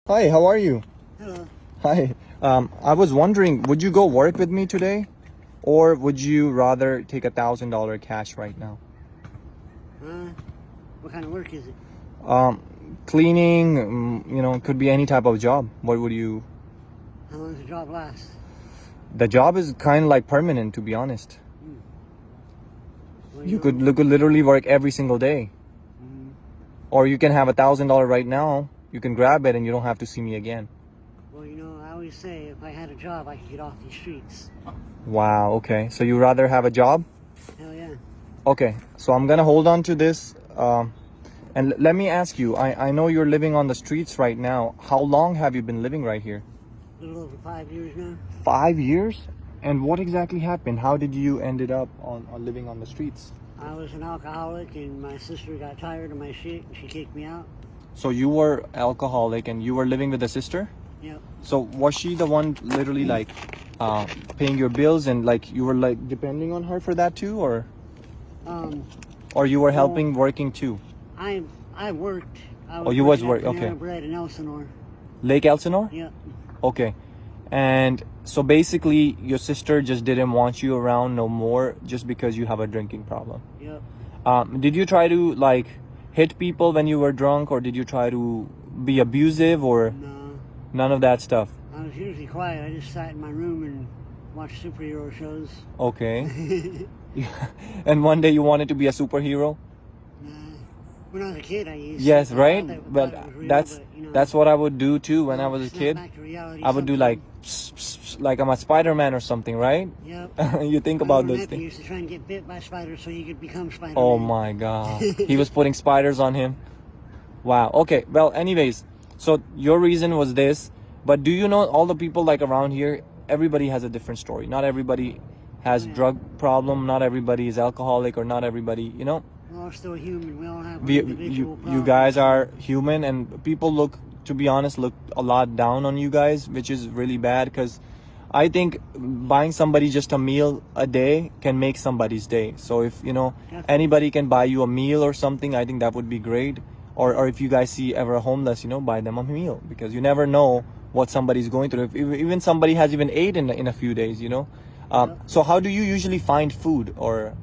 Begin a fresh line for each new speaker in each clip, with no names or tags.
Hi, how are you?
Hello.
Hi. I was wondering, would you go work with me today? Or would you rather take $1,000 cash right now?
What kind of work is it?
Cleaning, could be any type of job. What would you...
How long does the job last?
The job is kind of like permanent, to be honest.
Well,
You could literally work every single day.
Mhm.
Or you can have $1,000 right now. You can grab it and you don't have to see me again.
Well, I always say if I had a job, I could get off these streets.
Wow, okay. So you rather have a job?
Hell yeah.
Okay, so I'm gonna hold on to this. And let me ask you, I know you're living on the streets right now. How long have you been living right here?
A little over 5 years now.
5 years? And what exactly happened? How did you ended up on living on the streets?
I was an alcoholic, and my sister got tired of my shit, and she kicked me out.
So you were alcoholic and you were living with a sister?
Yep.
So was she the one literally like paying your bills and like you were like depending on her for that too, or you were helping working too?
I worked. I was
Oh, you was
working
work.
at
Okay.
Panera Bread in Elsinore.
Lake Elsinore?
Yep.
Okay. And so basically your sister just didn't want you around no more just because you have a drinking problem.
Yep.
Did you try to like hit people when you were drunk, or did you try to be abusive, or
No.
none of that stuff?
I was usually quiet. I just sat in my room and watched superhero shows.
Okay. And one day you wanted to be a superhero?
When I was a kid, I used
Yes,
to.
right?
I thought
But
it was real,
that's
but,
that's what I would do too when I was a
snap
kid.
back to reality
I would do like pss, pss, pss, like I'm a Spider-Man or something, right?
Yep.
You think
My
about
little
those
nephew
things.
used to try and get bit by spiders so he could become Spider-Man.
Oh my God. He was putting spiders on him. Wow. Okay. Well, anyways, so your reason was this, but do you know all the people like around here, everybody has a different story. Not everybody has drug problem, not everybody is alcoholic, or not everybody,
We're all still human. We all have our
you
individual problems.
guys are human, and people look, to be honest, look a lot down on you guys, which is really bad, because I think buying somebody just a meal a day can make somebody's day. So if anybody can buy you a meal or something, I think that would be great. Or if you guys see ever a homeless, buy them a meal, because you never know what somebody's going through. If even somebody has even ate in a few days, So how do you usually find food? Or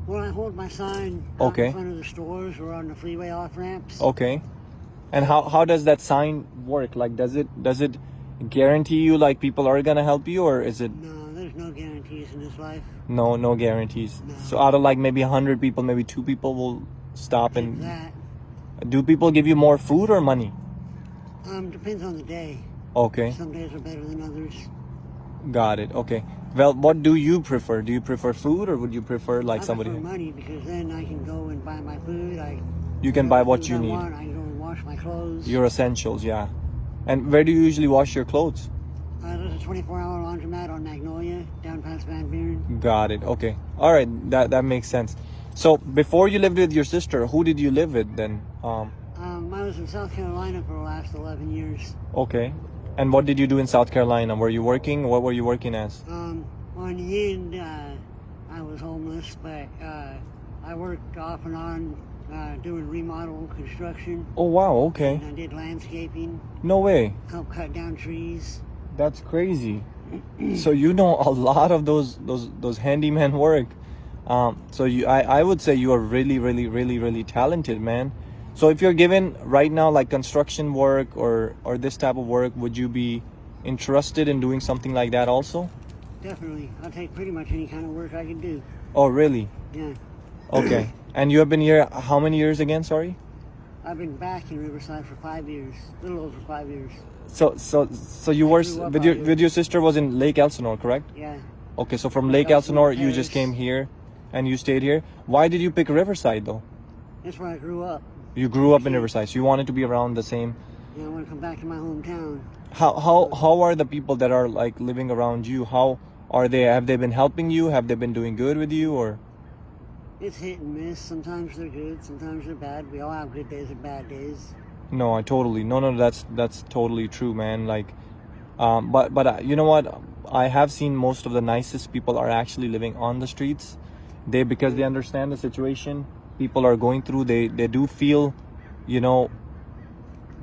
Well, I hold my sign out in front of the stores or on the freeway off ramps.
Okay. And how does that sign work? Like, does it guarantee you like people are gonna help you, or is it?
No, there's no guarantees in this life.
No guarantees.
No.
So out of like maybe 100 people, maybe 2 people will stop.
Take
And
that.
do people give you more food or money?
Depends on the day.
Okay,
Some days are better than others.
got it. Okay. Well, what do you prefer? Do you prefer food, or would you prefer like
I
somebody?
prefer money, because then I can go and buy my food.
You can buy what
things
you
I
need.
want. I can go and wash my clothes.
Your essentials, yeah. And where do you usually wash your clothes?
There's a 24-hour laundromat on Magnolia, down past Van Buren.
Got it. Okay. All right. That makes sense. So before you lived with your sister, who did you live with then?
I was in South Carolina for the last 11 years.
Okay. And what did you do in South Carolina? Were you working? What were you working as?
Well, in the end, I was homeless, but I worked off and on doing remodel construction.
Oh wow. Okay.
And I did landscaping,
No way.
helped cut down trees.
That's crazy. So you know a lot of those handyman work. So I would say you are really, really, really, really talented, man. So if you're given right now like construction work or this type of work, would you be interested in doing something like that also?
Definitely. I'll take pretty much any kind of work I can do.
Oh really?
Yeah.
Okay. And you have been here how many years again? Sorry.
I've been back in Riverside for 5 years, a little over 5 years.
So you were
grew up
with
out here.
your sister was in Lake Elsinore, correct?
Yeah.
Okay, so from
Lake
Lake Elsinore
Elsinore,
you just
Paris.
came here and you stayed here. Why did you pick Riverside though?
That's where I grew up.
You grew up in Riverside, so you wanted to be around the same.
I want to come back to my hometown.
How are the people that are like living around you? How are they? Have they been helping you? Have they been doing good with you, or?
It's hit and miss. Sometimes they're good, sometimes they're bad. We all have good days and bad days.
No, I totally no. That's totally true, man. Like, but you know what? I have seen most of the nicest people are actually living on the streets. Because they understand the situation people are going through. They do feel,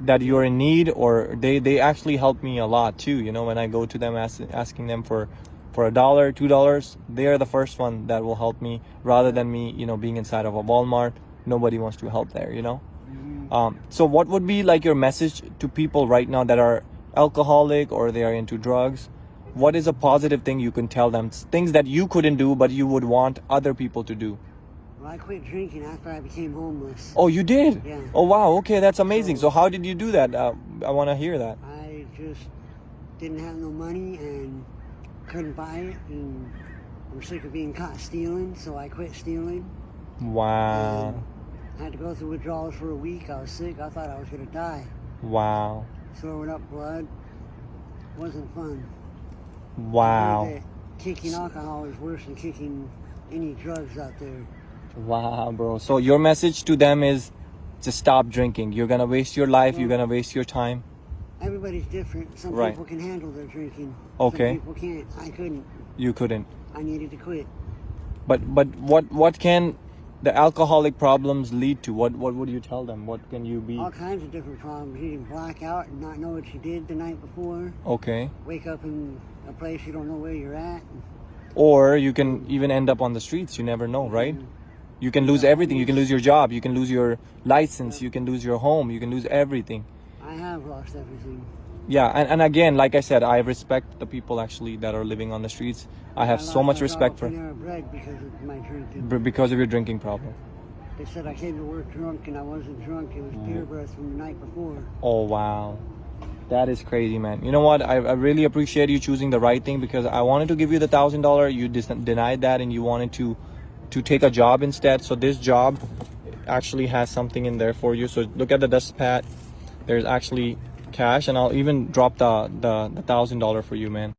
that you're in need, or they actually help me a lot too. You know, when I go to them asking them for $1, $2, they are the first one that will help me, rather than me, you know, being inside of a Walmart. Nobody wants to help there, you know. So what would be like your message to people right now that are alcoholic or they are into drugs? What is a positive thing you can tell them? Things that you couldn't do but you would want other people to do.
Well, I quit drinking after I became homeless.
Oh, you did?
Yeah.
Oh, wow. Okay, that's amazing. So how did you do that? I want to hear that.
I just didn't have no money and couldn't buy it, and I'm sick of being caught stealing, so I quit stealing.
Wow.
I had to go through withdrawals for a week. I was sick. I thought I was going to die.
Wow.
Throwing up blood wasn't fun. I
Wow.
knew that kicking alcohol is worse than kicking any drugs out there.
Wow, bro. So your message to them is to stop drinking. You're going to waste your life. You're going to waste your time.
Everybody's different. Some
Right.
people can handle their drinking.
Okay.
Some people can't. I couldn't.
You couldn't.
I needed to quit.
But what can the alcoholic problems lead to? What would you tell them? What can you be?
All kinds of different problems. You can black out and not know what you did the night before.
Okay.
Wake up in a place you don't know where you're at.
Or you can even end up on the streets. You never know, right? You can lose everything. You can lose your job. You can lose your license. You can lose your home. You can lose everything.
I have lost everything.
Yeah, and again, like I said, I respect the people actually that are living on the streets. I have so much respect for
bread because of my drinking.
because of your drinking problem.
They said I came to work drunk and I wasn't drunk. It was beer breath from the night before.
Oh, wow. That is crazy, man. You know what? I really appreciate you choosing the right thing, because I wanted to give you the $1,000. You denied that, and you wanted to take a job instead. So this job actually has something in there for you. So look at the dust pad. There's actually cash, and I'll even drop the $1,000 for you, man.